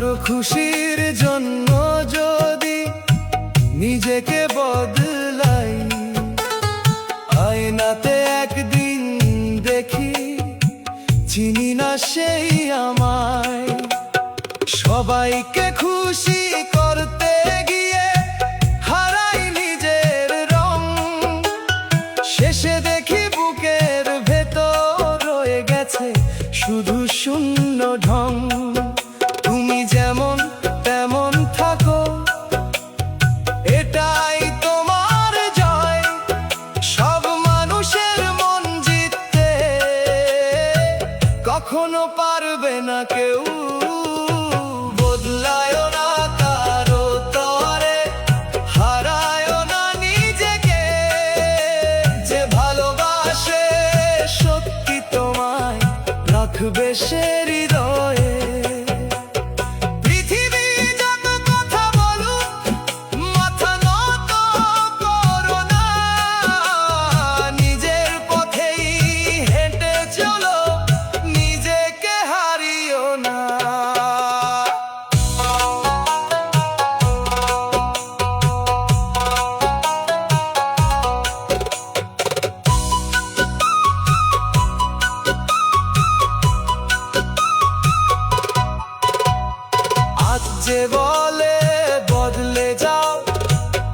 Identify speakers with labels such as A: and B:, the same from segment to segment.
A: কারো খুশির জন্য যদি নিজেকে বদলাই, আয়নাতে একদিন দেখি চিনি না সেই আমায়। সবাইকে খুশি করতে গিয়ে হারাই নিজের রং, শেষে দেখি বুকের ভেতর রয়ে গেছে শুধু শূন্য ঢং। তুমি যেমন তেমন থাকো, এটাই তোমার জয়। সব মানুষের মন জিততে কখনো পারবে না কেউ। বদলায়ও না কারো তরে, হারায়ও না নিজেকে। যে ভালোবাসে সত্যি তোমায় রাখবে সে হৃদয়ে। যে বলে বদলে যাও,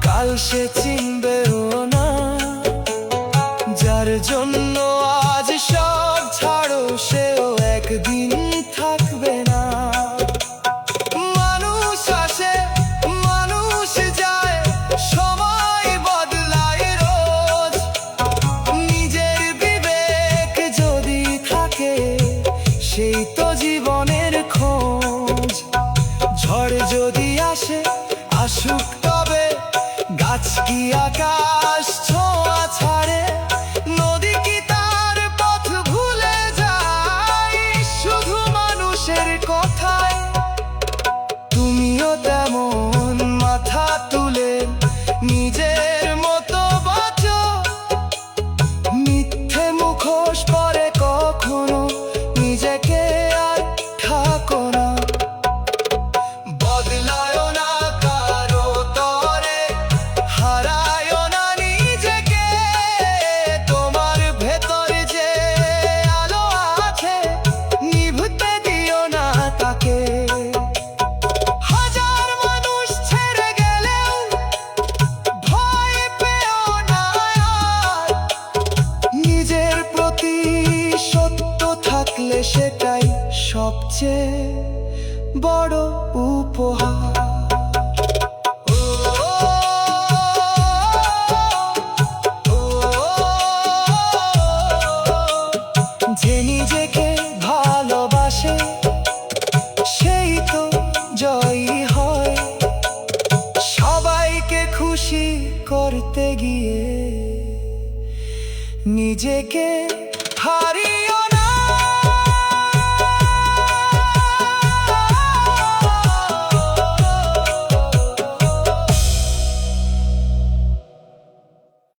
A: কাল সে চিনবেও না। যার জন্য আজ সব ছাড়ো, সেও একদিন থাকবে না। মানুষ আসে মানুষ যায়, সময় বদলায় রোজ। নিজের বিবেক যদি থাকে, সেই তো জীবনের খোঁজ। ঝড় যদি আসে আসুক, তবে গাছ কি আকাশ ছোঁয়া ছাড়ে? নদী কি তার পথ ভুলে যায়? শুধু মানুষের কথায় তুমিও তেমন মাথা তুলে নিজের মতো বাঁচো। মিথ্যে মুখোশ পরে কখনো নিজেকে আর ঠাকো না। বদলায়ও না কারো তরে, হারায়ও না নিজেকে। তোমার ভেতর যে আলো আছে, নিভতে দিও না তাকে। হাজার মানুষ ছেড়ে গেলেও ভয় পেও না আর। নিজের প্রতি সত্য থাকলে সেটাই সবচেয়ে বড় উপহার। যে নিজেকে ভালোবাসে, সেই তো জয়ী হয়। সবাইকে খুশি করতে গিয়ে নিজেকে হারিয়ে